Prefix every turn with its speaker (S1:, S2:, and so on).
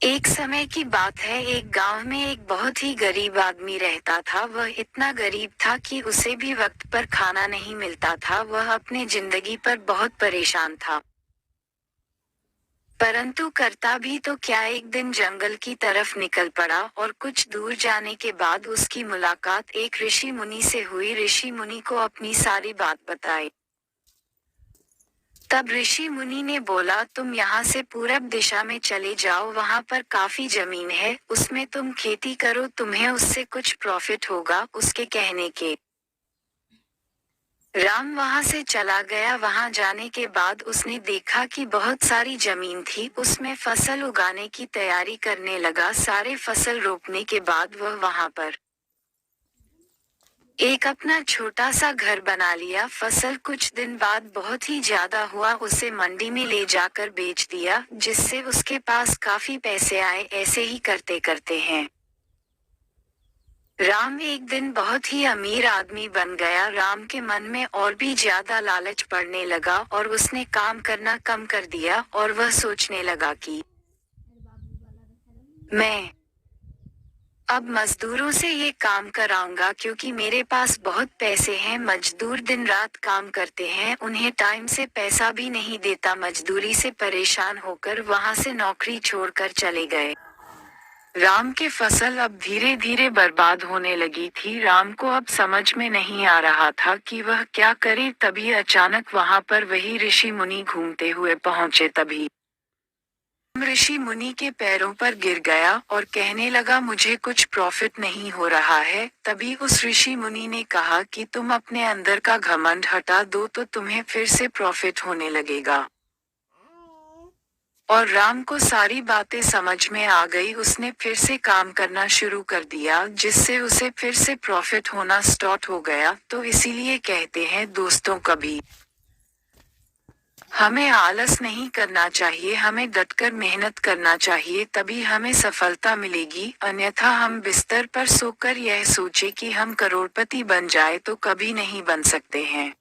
S1: एक समय की बात है, एक गांव में एक बहुत ही गरीब आदमी रहता था। वह इतना गरीब था कि उसे भी वक्त पर खाना नहीं मिलता था। वह अपने जिंदगी पर बहुत परेशान था। परंतु करता भी तो क्या, एक दिन जंगल की तरफ निकल पड़ा और कुछ दूर जाने के बाद उसकी मुलाकात एक ऋषि मुनि से हुई। ऋषि मुनि को अपनी सारी बात बताई। तब ऋषि मुनि ने बोला, तुम यहाँ से पूरब दिशा में चले जाओ, वहाँ पर काफी जमीन है, उसमें तुम खेती करो, तुम्हें उससे कुछ प्रॉफिट होगा। उसके कहने के राम वहाँ से चला गया। वहाँ जाने के बाद उसने देखा कि बहुत सारी जमीन थी, उसमें फसल उगाने की तैयारी करने लगा। सारे फसल रोपने के बाद वह वहाँ पर एक अपना छोटा सा घर बना लिया। फसल कुछ दिन बाद बहुत ही ज्यादा हुआ, उसे मंडी में ले जाकर बेच दिया, जिससे उसके पास काफी पैसे आए। ऐसे ही करते करते हैं राम एक दिन बहुत ही अमीर आदमी बन गया। राम के मन में और भी ज्यादा लालच पड़ने लगा और उसने काम करना कम कर दिया और वह सोचने लगा कि मैं अब मजदूरों से ये काम कराऊंगा, क्योंकि मेरे पास बहुत पैसे हैं। मजदूर दिन रात काम करते हैं, उन्हें टाइम से पैसा भी नहीं देता। मजदूरी से परेशान होकर वहां से नौकरी छोड़कर चले गए। राम की फसल अब धीरे धीरे बर्बाद होने लगी थी। राम को अब समझ में नहीं आ रहा था कि वह क्या करे। तभी अचानक वहां पर वही ऋषि मुनि घूमते हुए पहुंचे। तभी ऋषि मुनि के पैरों पर गिर गया और कहने लगा, मुझे कुछ प्रॉफिट नहीं हो रहा है। तभी उस ऋषि मुनि ने कहा कि तुम अपने अंदर का घमंड हटा दो तो तुम्हें फिर से प्रॉफिट होने लगेगा। और राम को सारी बातें समझ में आ गई। उसने फिर से काम करना शुरू कर दिया, जिससे उसे फिर से प्रॉफिट होना स्टार्ट हो गया। तो इसीलिए कहते हैं दोस्तों, कभी हमें आलस नहीं करना चाहिए, हमें डटकर मेहनत करना चाहिए, तभी हमें सफलता मिलेगी। अन्यथा हम बिस्तर पर सोकर यह सोचे कि हम करोड़पति बन जाए तो कभी नहीं बन सकते हैं।